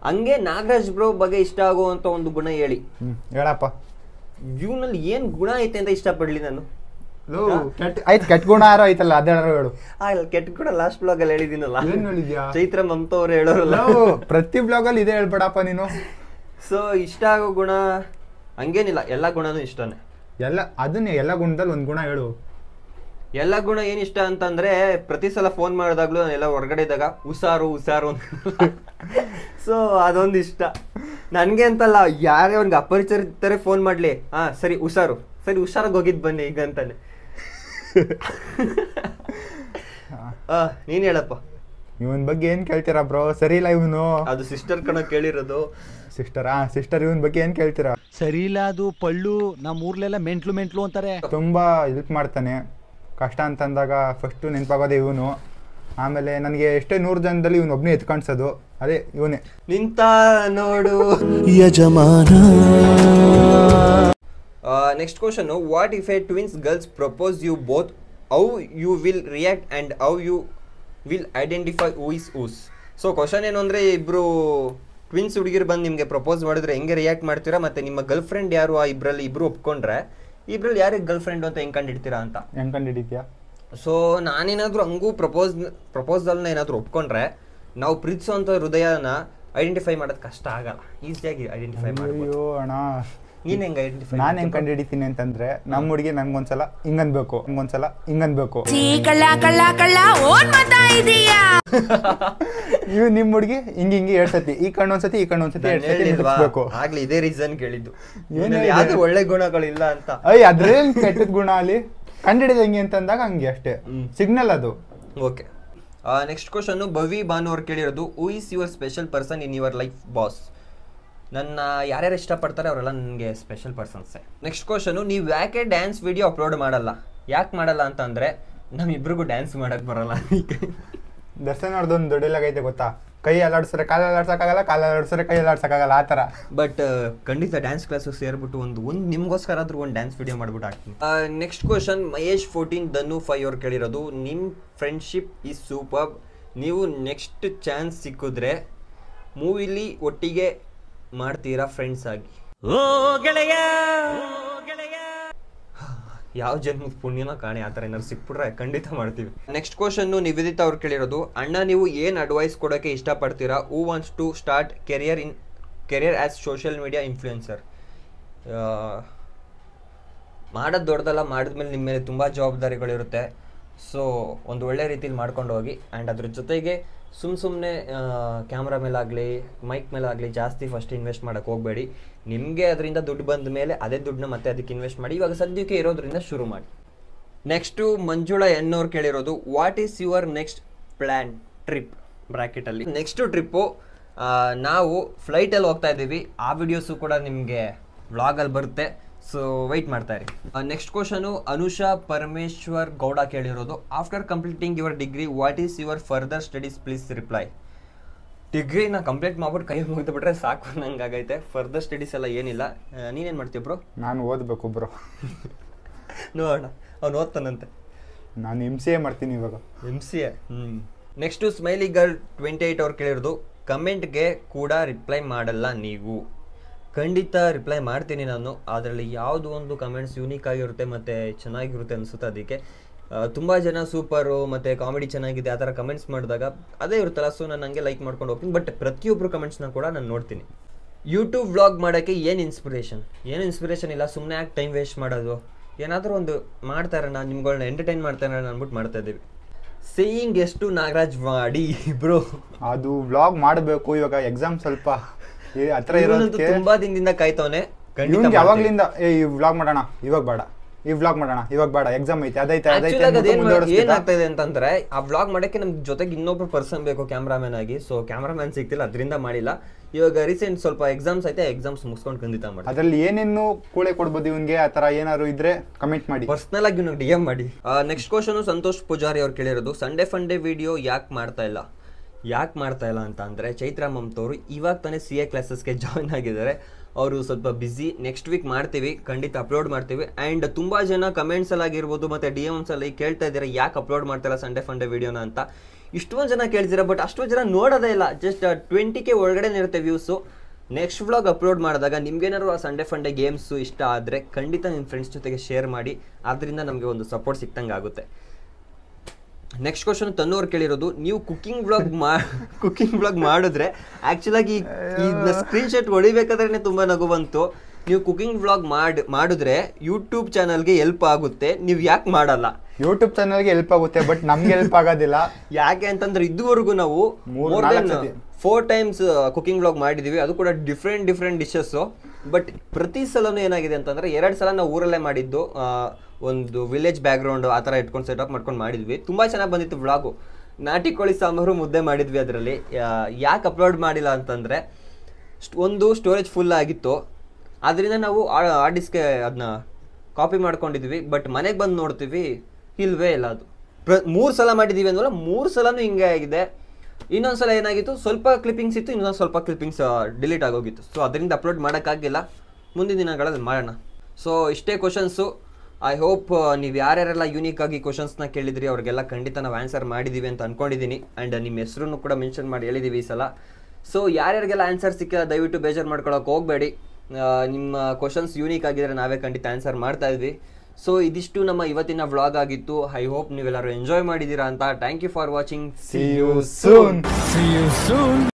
ಹಂಗೆ ನಾಗರಾಜ್ ಬ್ರೋ ಬಗ್ಗೆ ಇಷ್ಟ ಆಗುವಂತ ಒಂದು ಗುಣ ಹೇಳಿ. ಹೇಳಪ್ಪ. ಇವನಲ್ಲಿ ಏನ್ ಗುಣ ಐತೆ ಅಂತ ಇಷ್ಟಪಡ್ಲಿ ನಾನು. ಆಯ್ತು, ಕೆಟ್ಟ ಗುಣ ಯಾರೋ ಐತಲ್ಲ ಅದೇನಾರು ಹೇಳು. ಕೆಟ್ಟ ಗುಣ ಲಾಸ್ಟ್ ಬ್ಲಾಗ್ ಅಲ್ಲಿ ಹೇಳಿದಿನಲ್ಲ, ಚೈತ್ರ ಮಮತಾ ಅವ್ರು ಹೇಳೋರಲ್ಲ. ಪ್ರತಿ ಬ್ಲಾಗ್ ಅಲ್ಲಿ ಇದೇ ಹೇಳ್ಬೇಡಪ್ಪ ನೀನು. ಸೊ ಇಷ್ಟ ಆಗೋ ಗುಣ ಹಂಗೇನಿಲ್ಲ, ಎಲ್ಲಾ ಗುಣನೂ ಇಷ್ಟನೇ. ಎಲ್ಲ ಗುಣದಲ್ಲಿ ಒಂದು ಗುಣ ಹೇಳು. ಎಲ್ಲ ಗುಣ ಏನ್ ಇಷ್ಟ ಅಂತಂದ್ರೆ, ಪ್ರತಿ ಸಲ ಫೋನ್ ಮಾಡಿದಾಗ್ಲೂ ನಾನು ಎಲ್ಲ ಹೊರಗಡೆ ಇದ್ದಾಗ ಹುಷಾರು ಅಂತ. ಸೊ ಅದೊಂದು ಇಷ್ಟ ನನ್ಗೆ ಅಂತಲ್ಲ, ಯಾರೇ ಅವ್ನಿಗೆ ಅಪರಿಚಿತರೇ ಫೋನ್ ಮಾಡ್ಲಿ, ಸರಿ ಹುಷಾರಾಗಿ ಹೋಗಿದ್ ಬನ್ನಿ ಈಗ ಅಂತಾನೆ. ನೀನ್ ಹೇಳಪ್ಪ. ಇವನ್ ಬಗ್ಗೆ ಏನ್ ಕೇಳ್ತೀರಾ ಬ್ರೋ? ಸರಿ ಇಲ್ಲ ಇವನು. ಅದು ಸಿಸ್ಟರ್ ಕಣ ಕೇಳಿರೋದು. ಸಿಸ್ಟರ್ ಇವನ್ ಬಗ್ಗೆ ಏನ್ ಕೇಳ್ತೀರಾ? ಸರಿ ಇಲ್ಲ, ಅದು ಪಳ್ಳು ನಮ್ಮ ಊರ್ಲೆಲ್ಲ ಮೆಂಟ್ಲು ಅಂತಾರೆ. ತುಂಬಾ ಹೆಲ್ಪ್ ಮಾಡ್ತಾನೆ. ಕಷ್ಟ ಅಂತಂದಾಗ ಫಸ್ಟ್ ನೆನಪಾಗೋದೆ ಇವನು. ಆಮೇಲೆ ನನಗೆ ಎಷ್ಟೇ 100 ಜನದಲ್ಲಿ ಇವನು ಒಬ್ಬನೇ ಎತ್ಕಾಣಿಸೋದು, ಅದೇ ಇವನೇ. ನಿಂತ ನೋಡು ಯಜಮಾನ. Next question, what if a twins girls propose you both, how you will react and how you will identify who is whose? So question ಏನು ಅಂದರೆ, ಇಬ್ಬರು ಟ್ವಿನ್ಸ್ ಹುಡುಗಿರು ಬಂದು ನಿಮಗೆ ಪ್ರಪೋಸ್ ಮಾಡಿದ್ರೆ ಹೆಂಗೆ ರಿಯಾಕ್ಟ್ ಮಾಡ್ತೀರಾ, ಮತ್ತು ನಿಮ್ಮ ಗರ್ಲ್ ಫ್ರೆಂಡ್ ಯಾರು ಆ ಇಬ್ಬರು ಒಪ್ಕೊಂಡ್ರೆ ಇಬ್ರಲ್ಲಿ ಯಾರಿಗೆ ಗರ್ಲ್ ಫ್ರೆಂಡ್ ಅಂತ ಹೆಂಗೆ ಕಂಡಿಡ್ತೀರಾ ಅಂತ. ಹೆಂಗೆ ಕಂಡಿಡಿದ್ಯಾ? ಸೊ ನಾನೇನಾದರೂ ಹಂಗೂ ಪ್ರಪೋಸಲ್ನ ಏನಾದರೂ ಒಪ್ಕೊಂಡ್ರೆ ನಾವು ಪ್ರೀತಿಸೋಂಥ ಹೃದಯನ ಐಡೆಂಟಿಫೈ ಮಾಡೋದು ಕಷ್ಟ ಆಗಲ್ಲ, ಈಸಿಯಾಗಿ ಐಡೆಂಟಿಫೈ ಮಾಡ್ಬೋದು. ಅಣ್ಣ ನೀನು ಹೆಂಗೆ ಐಡೆಂಟಿಫೈ? ನಾನು ಹೆಂಗೆ ಕಂಡುಹಿಡಿತೀನಿ ಅಂತಂದ್ರೆ, ನಮ್ಮ ಹುಡುಗಿ ನಂಗೊಂದ್ಸಲ ಹಿಂಗನ್ಬೇಕು, ನೀವು ನಿಮ್ಮ ಹುಡುಗಿ ಹಿಂಗೆ ಹೇಳ್ಸತಿ, ಈ ಕಣ್ಣೊಂದ್ಸತಿ ಹೇಳ್ಬೇಕು. ಆಗ್ಲಿ ಇದೇ ರೀಸನ್ ಕೇಳಿದ್ದು, ಯಾವ್ದು ಒಳ್ಳೆ ಗುಣಗಳಿಲ್ಲ ಅಂತ. ಅದ್ರೇನ್ ಕೆಟ್ಟದ್ ಗುಣ ಅಲ್ಲಿ ಕಂಡಿಡಿದ ಹೆಂಗೆ ಅಂತಂದಾಗ ಹಂಗೆ ಅಷ್ಟೇ, ಸಿಗ್ನಲ್ ಅದು. Okay, next question Bhavi Bhanu ಅವ್ರು ಕೇಳಿರೋದು, who is your special person in your life boss? ನನ್ನ ಯಾರ್ಯಾರು ಇಷ್ಟಪಡ್ತಾರೆ ಅವರೆಲ್ಲ ನನಗೆ ಸ್ಪೆಷಲ್ ಪರ್ಸನ್ಸೇ. ನೆಕ್ಸ್ಟ್ ಕ್ವಶನು, ನೀವು ಯಾಕೆ ಡ್ಯಾನ್ಸ್ ವಿಡಿಯೋ ಅಪ್ಲೋಡ್ ಮಾಡಲ್ಲ? ಯಾಕೆ ಮಾಡಲ್ಲ ಅಂತಂದರೆ ನಮ್ಮಿಬ್ರಿಗೂ ಡ್ಯಾನ್ಸ್ ಮಾಡೋಕ್ಕೆ ಬರಲ್ಲ. ದರ್ಶನ್ ಅವ್ರದ್ದೊಂದು ದೊಡ್ಡಲಾಗೈತೆ ಗೊತ್ತಾ, ಕೈ ಅಲ್ಲಾಡ್ಸರೆ ಕಾಲು ಅಲ್ಲಾಡ್ಸೋಕ್ಕಾಗಲ್ಲ, ಕಾಲು ಅಲ್ಲಾಡ್ಸರೆ ಕೈ ಅಲ್ಲಾಡ್ಸೋಕ್ಕಾಗಲ್ಲ, ಆ ಥರ. ಬಟ್ ಖಂಡಿತ ಡ್ಯಾನ್ಸ್ ಕ್ಲಾಸಿಗೆ ಸೇರಿಬಿಟ್ಟು ಒಂದು ನಿಮಗೋಸ್ಕರ ಆದರೂ ಒಂದು ಡ್ಯಾನ್ಸ್ ವಿಡಿಯೋ ಮಾಡ್ಬಿಟ್ಟು ಹಾಕ್ತೀನಿ. ನೆಕ್ಸ್ಟ್ ಕ್ವಶನ್ ಮಹೇಶ್ 14 ಧನು 5 ಅವ್ರು ಕೇಳಿರೋದು, ನಿಮ್ಮ ಫ್ರೆಂಡ್ಶಿಪ್ ಈಸ್ ಸೂಪರ್, ನೀವು ನೆಕ್ಸ್ಟ್ ಚಾನ್ಸ್ ಸಿಕ್ಕಿದ್ರೆ ಮೂವಿಲಿ ಒಟ್ಟಿಗೆ ಮಾಡ್ತೀರಾ ಫ್ರೆಂಡ್ಸ್ ಆಗಿ? ಯಾವ ಜನ್ಮದ ಪುಣ್ಯನ ಕಾಣೆ, ಆ ಥರ ಏನಾದ್ರು ಸಿಕ್ಬಿಟ್ರೆ ಖಂಡಿತ ಮಾಡ್ತೀವಿ. ನೆಕ್ಸ್ಟ್ ಕ್ವಶನ್ನು ನಿವೇದಿತಾ ಅವ್ರು ಕೇಳಿರೋದು, ಅಣ್ಣ ನೀವು ಏನು ಅಡ್ವೈಸ್ ಕೊಡೋಕ್ಕೆ ಇಷ್ಟಪಡ್ತೀರಾ? Who wants to start career as social media influencer? ಮಾಡೋದು ದೊಡ್ಡದಲ್ಲ, ಮಾಡಿದ್ಮೇಲೆ ನಿಮ್ಮ ಮೇಲೆ ತುಂಬ ಜವಾಬ್ದಾರಿಗಳಿರುತ್ತೆ. ಸೊ ಒಂದು ಒಳ್ಳೆ ರೀತಿಲಿ ಮಾಡ್ಕೊಂಡು ಹೋಗಿ. ಆ್ಯಂಡ್ ಅದ್ರ ಜೊತೆಗೆ ಸುಮ್ಮನೆ ಕ್ಯಾಮ್ರಾ ಮೇಲಾಗಲಿ ಮೈಕ್ ಮೇಲಾಗಲಿ ಜಾಸ್ತಿ ಫಸ್ಟ್ ಇನ್ವೆಸ್ಟ್ ಮಾಡೋಕ್ಕೆ ಹೋಗಬೇಡಿ. ನಿಮಗೆ ಅದರಿಂದ ದುಡ್ಡು ಬಂದ ಮೇಲೆ ಅದೇ ದುಡ್ಡನ್ನ ಮತ್ತೆ ಅದಕ್ಕೆ ಇನ್ವೆಸ್ಟ್ ಮಾಡಿ. ಇವಾಗ ಸದ್ಯಕ್ಕೆ ಇರೋದ್ರಿಂದ ಶುರು ಮಾಡಿ. ನೆಕ್ಸ್ಟು ಮಂಜುಳಾ ಎನ್ನೋರು ಕೇಳಿರೋದು, what is your next plan trip? ಬ್ರ್ಯಾಕೆಟಲ್ಲಿ ನೆಕ್ಸ್ಟು ಟ್ರಿಪ್ಪು ನಾವು ಫ್ಲೈಟಲ್ಲಿ ಹೋಗ್ತಾ ಇದ್ದೀವಿ. ಆ ವಿಡಿಯೋಸು ಕೂಡ ನಿಮಗೆ ವ್ಲಾಗಲ್ಲಿ ಬರುತ್ತೆ. ಸೊ ವೆಯ್ಟ್ ಮಾಡ್ತಾ ಇರಿ. ನೆಕ್ಸ್ಟ್ ಕ್ವಶನು ಅನುಷಾ ಪರಮೇಶ್ವರ್ ಗೌಡ ಕೇಳಿರೋದು, after completing your degree what is your further studies please reply? ಡಿಗ್ರಿನ ಕಂಪ್ಲೀಟ್ ಮಾಡ್ಬಿಟ್ಟು ಕೈ ಮುಗಿದ್ಬಿಟ್ರೆ ಸಾಕು ನಂಗಾಗೈತೆ. ಫರ್ದರ್ ಸ್ಟಡೀಸ್ ಎಲ್ಲ ಏನಿಲ್ಲ. ನೀನೇನು ಮಾಡ್ತೀವಿ ಬ್ರೋ? ನಾನು ಓದಬೇಕು ಬ್ರೋ. ನೋಡೋಣ, ಅವ್ನು ಓದ್ತಾನಂತೆ. ನಾನು MCA ಮಾಡ್ತೀನಿ ಇವಾಗ. MCA. ನೆಕ್ಸ್ಟು ಸ್ಮೈಲಿ ಗರ್ಲ್ 28 ಅವ್ರು ಕೇಳಿರೋದು, ಕಮೆಂಟ್ಗೆ ಕೂಡ ರಿಪ್ಲೈ ಮಾಡಲ್ಲ ನೀವು? ಖಂಡಿತ ರಿಪ್ಲೈ ಮಾಡ್ತೀನಿ ನಾನು. ಅದರಲ್ಲಿ ಯಾವುದು ಒಂದು ಕಮೆಂಟ್ಸ್ ಯೂನಿಕ್ ಆಗಿರುತ್ತೆ ಮತ್ತು ಚೆನ್ನಾಗಿರುತ್ತೆ ಅನಿಸುತ್ತೆ. ಅದಕ್ಕೆ ತುಂಬ ಜನ ಸೂಪರು ಮತ್ತು ಕಾಮಿಡಿ ಚೆನ್ನಾಗಿದೆ ಆ ಥರ ಕಮೆಂಟ್ಸ್ ಮಾಡಿದಾಗ ಅದೇ ಇರುತ್ತಲ್ಲ, ಸೊ ನಾನು ಹಂಗೆ ಲೈಕ್ ಮಾಡ್ಕೊಂಡು ಹೋಗ್ತೀನಿ. ಬಟ್ ಪ್ರತಿಯೊಬ್ಬರು ಕಮೆಂಟ್ಸ್ನ ಕೂಡ ನಾನು ನೋಡ್ತೀನಿ. ಯೂಟ್ಯೂಬ್ ವ್ಲಾಗ್ ಮಾಡೋಕ್ಕೆ ಏನು ಇನ್ಸ್ಪಿರೇಷನ್ ಇಲ್ಲ. ಸುಮ್ಮನೆ ಯಾಕೆ ಟೈಮ್ ವೇಸ್ಟ್ ಮಾಡೋದು? ಏನಾದರೂ ಒಂದು ಮಾಡ್ತಾರೆ, ನಾನು ನಿಮ್ಗಳನ್ನ ಎಂಟರ್ಟೈನ್ ಮಾಡ್ತಾರೆ ಅಂದ್ಬಿಟ್ಟು ಮಾಡ್ತಾ ಇದ್ದೀವಿ. ಸೇಯಿಂಗ್ ಎಷ್ಟು ನಾಗರಾಜ್ ಮಾಡಿ ಬ್ರೋ? ಅದು ವ್ಲಾಗ್ ಮಾಡಬೇಕು. ಇವಾಗ ಎಕ್ಸಾಮ್ ಸ್ವಲ್ಪ ಹತ್ರ ಇರೋದಕ್ಕೆ ತುಂಬಾ ದಿನದಿಂದ ಕಾಯ್ತವನೆ. ಯಾವಾಗ್ಲಿಂದ ಈ ವ್ಲಾಗ್ ಮಾಡೋಣ ಇವಾಗ ಬೇಡ, ಈ ವ್ಲಾಗ್ ಮಾಡೋಣ ಇವಾಗ ಬೇಡ, ಎಕ್ಸಾಮ್ ಐತೆ ಅದೈತೆ ಏನಾಗ್ತಾ ಇದೆ ಅಂತಂದ್ರೆ, ಆ ವ್ಲಾಗ್ ಮಾಡಕ್ಕೆ ನಮ್ ಜೊತೆಗೆ ಇನ್ನೊಬ್ರು ಪರ್ಸನ್ ಬೇಕು ಕ್ಯಾಮ್ರಾಮನ್ ಆಗಿ. ಸೊ ಕ್ಯಾಮ್ರಾಮನ್ ಸಿಗ್ತಿಲ್ಲ, ಅದರಿಂದ ಮಾಡಿಲ್ಲ. ಇವಾಗ ರೀಸೆಂಟ್ ಸ್ವಲ್ಪ ಎಕ್ಸಾಮ್ಸ್ ಐತೆ, ಎಕ್ಸಾಮ್ಸ್ ಮುಗಿಸ್ಕೊಂಡು ಖಂಡಿತ ಮಾಡಿ. ಅದ್ರಲ್ಲಿ ಏನೇನು ಕೂಳೆ ಕೊಡ್ಬೋದು ಇವನ್ಗೆ, ಆ ತರ ಏನಾದ್ರು ಇದ್ರೆ ಕಮೆಂಟ್ ಮಾಡಿ, ಪರ್ಸನಲ್ ಆಗಿ ಇವ್ನಿಗೆ DM ಮಾಡಿ. ನೆಕ್ಸ್ಟ್ ಕ್ವಶನ್ ಸಂತೋಷ್ ಪೂಜಾರಿ ಅವ್ರು ಕೇಳಿರೋದು, ಸಂಡೇ ಫಂಡೇ ವಿಡಿಯೋ ಯಾಕೆ ಮಾಡ್ತಾ ಇಲ್ಲ ಅಂತ ಅಂದರೆ, ಚೈತ್ರ ಮಮತವರು ಇವಾಗ ತಾನೇ CA ಕ್ಲಾಸಸ್ಗೆ ಜಾಯ್ನ್ ಆಗಿದ್ದಾರೆ. ಅವರು ಸ್ವಲ್ಪ ಬ್ಯುಸಿ. ನೆಕ್ಸ್ಟ್ ವೀಕ್ ಮಾಡ್ತೀವಿ, ಖಂಡಿತ ಅಪ್ಲೋಡ್ ಮಾಡ್ತೀವಿ. ಆ್ಯಂಡ್ ತುಂಬ ಜನ ಕಮೆಂಟ್ಸಲ್ಲಿ ಆಗಿರ್ಬೋದು ಮತ್ತು DMsಲ್ಲಿ ಕೇಳ್ತಾ ಇದ್ದಾರೆ, ಯಾಕೆ ಅಪ್ಲೋಡ್ ಮಾಡ್ತಾಯಿಲ್ಲ ಸಂಡೇ ಫಂಡೇ ವಿಡಿಯೋನ ಅಂತ. ಇಷ್ಟೊಂದು ಜನ ಕೇಳ್ತೀರಾ, ಬಟ್ ಅಷ್ಟೊಂದು ಜನ ನೋಡೋದೇ ಇಲ್ಲ. ಜಸ್ಟ್ 20K ಒಳಗಡೆ ಇರುತ್ತೆ ವ್ಯೂಸು. ನೆಕ್ಸ್ಟ್ ವ್ಲಾಗ್ ಅಪ್ಲೋಡ್ ಮಾಡಿದಾಗ ನಿಮ್ಗೇನಾದ್ರು ಆ ಸಂಡೇ ಫಂಡೇ ಗೇಮ್ಸು ಇಷ್ಟ ಆದರೆ ಖಂಡಿತ ನಿಮ್ಮ ಫ್ರೆಂಡ್ಸ್ ಜೊತೆಗೆ ಶೇರ್ ಮಾಡಿ. ಆದ್ದರಿಂದ ನಮಗೆ ಒಂದು ಸಪೋರ್ಟ್ ಸಿಕ್ತಂಗೆ ಆಗುತ್ತೆ. ನೆಕ್ಸ್ಟ್ ಕ್ವಶನ್ ತನ್ನೋರು ಕೇಳಿರೋದು, ನೀವು ಕುಕಿಂಗ್ ಬ್ಲಾಗ್ ಮಾಡಿದ್ರೆ ಆ್ಯಕ್ಚುಲಾಗಿ ಈ ಸ್ಕ್ರೀನ್ ಶಾಟ್ ಹೊಡಿಬೇಕಾದ್ರೆ ತುಂಬ ನಗು ಬಂತು. ನೀವು ಕುಕಿಂಗ್ ವ್ಲಾಗ್ ಮಾಡಿದ್ರೆ ಯೂಟ್ಯೂಬ್ ಚಾನಲ್ಗೆ ಹೆಲ್ಪ್ ಆಗುತ್ತೆ, ನೀವು ಯಾಕೆ ಮಾಡಲ್ಲ? ಯೂಟ್ಯೂಬ್ ಚಾನಲ್ಗೆ ಹೆಲ್ಪ್ ಆಗುತ್ತೆ, ಬಟ್ ನಮ್ಗೆ ಹೆಲ್ಪ್ ಆಗೋದಿಲ್ಲ. ಯಾಕೆ ಅಂತಂದ್ರೆ ಇದುವರೆಗೂ ನಾವು 4 times ಕುಕಿಂಗ್ ವ್ಲಾಗ್ ಮಾಡಿದ್ದೀವಿ, ಅದು ಕೂಡ ಡಿಫ್ರೆಂಟ್ ಡಿಶಸ್ಸು. ಬಟ್ ಪ್ರತಿ ಸಲನೂ ಏನಾಗಿದೆ ಅಂತಂದರೆ, 2 ಸಲ ನಾವು ಊರಲ್ಲೇ ಮಾಡಿದ್ದು, ಒಂದು ವಿಲೇಜ್ ಬ್ಯಾಕ್ಗ್ರೌಂಡ್ ಆ ಥರ ಇಟ್ಕೊಂಡು ಸೆಟಪ್ ಮಾಡ್ಕೊಂಡು ಮಾಡಿದ್ವಿ. ತುಂಬ ಚೆನ್ನಾಗಿ ಬಂದಿತ್ತು ವ್ಲಾಗು. ನಾಟಿ ಕೋಳಿ ಸಾಂಬಾರು ಮುದ್ದೆ ಮಾಡಿದ್ವಿ. ಅದರಲ್ಲಿ ಯಾಕೆ ಅಪ್ಲೋಡ್ ಮಾಡಿಲ್ಲ ಅಂತಂದರೆ, ಒಂದು ಸ್ಟೋರೇಜ್ ಫುಲ್ ಆಗಿತ್ತು, ಅದರಿಂದ ನಾವು ಆ ಡಿಸ್ಕ್ಗೆ ಅದನ್ನ ಕಾಪಿ ಮಾಡ್ಕೊಂಡಿದ್ವಿ. ಬಟ್ ಮನೆಗೆ ಬಂದು ನೋಡ್ತೀವಿ, ಇಲ್ವೇ ಇಲ್ಲ. ಅದು 3 ಸಲ ಮಾಡಿದ್ದೀವಿ ಅಂದವಲ್ಲ, 3 ಸಲನೂ ಹಿಂಗೆ ಆಗಿದೆ. ಇನ್ನೊಂದು ಸಲ ಏನಾಗಿತ್ತು, ಸ್ವಲ್ಪ ಕ್ಲಿಪ್ಪಿಂಗ್ಸ್ ಇತ್ತು, ಇನ್ನೊಂದು ಸ್ವಲ್ಪ ಕ್ಲಿಪ್ಪಿಂಗ್ಸ್ ಡಿಲೀಟ್ ಆಗೋಗಿತ್ತು. ಸೊ ಅದರಿಂದ ಅಪ್ಲೋಡ್ ಮಾಡೋಕ್ಕಾಗಿಲ್ಲ. ಮುಂದಿನ ದಿನಗಳಲ್ಲಿ ಮಾಡೋಣ. ಸೊ ಇಷ್ಟೇ ಕ್ವಶನ್ಸು. ಐ ಹೋಪ್ ನೀವು ಯಾರ್ಯಾರೆಲ್ಲ ಯೂನಿಕ್ ಆಗಿ ಕ್ವಶನ್ಸ್ನ ಕೇಳಿದ್ರಿ ಅವ್ರಿಗೆಲ್ಲ ಖಂಡಿತ ನಾವು ಆನ್ಸರ್ ಮಾಡಿದ್ದೀವಿ ಅಂತ ಅಂದ್ಕೊಂಡಿದ್ದೀನಿ. ಆ್ಯಂಡ್ ನಿಮ್ಮ ಹೆಸರನ್ನು ಕೂಡ ಮೆನ್ಷನ್ ಮಾಡಿ ಹೇಳಿದ್ದೀವಿ ಈ ಸಲ. ಸೊ ಯಾರ್ಯಾರಿಗೆಲ್ಲ ಆನ್ಸರ್ ಸಿಕ್ಕಿಲ್ಲ ದಯವಿಟ್ಟು ಬೇಜಾರು ಮಾಡ್ಕೊಳಕ್ಕೆ ಹೋಗಬೇಡಿ. ನಿಮ್ಮ ಕ್ವಶನ್ಸ್ ಯೂನಿಕ್ ಆಗಿದ್ರೆ ನಾವೇ ಖಂಡಿತ ಆನ್ಸರ್ ಮಾಡ್ತಾ ಇದ್ವಿ. ಸೊ ಇದಿಷ್ಟು ನಮ್ಮ ಇವತ್ತಿನ ವ್ಲಾಗ್ ಆಗಿತ್ತು. ಐ ಹೋಪ್ ನೀವೆಲ್ಲರೂ ಎಂಜಾಯ್ ಮಾಡಿದ್ದೀರಾ ಅಂತ. Thank you for watching. See you soon.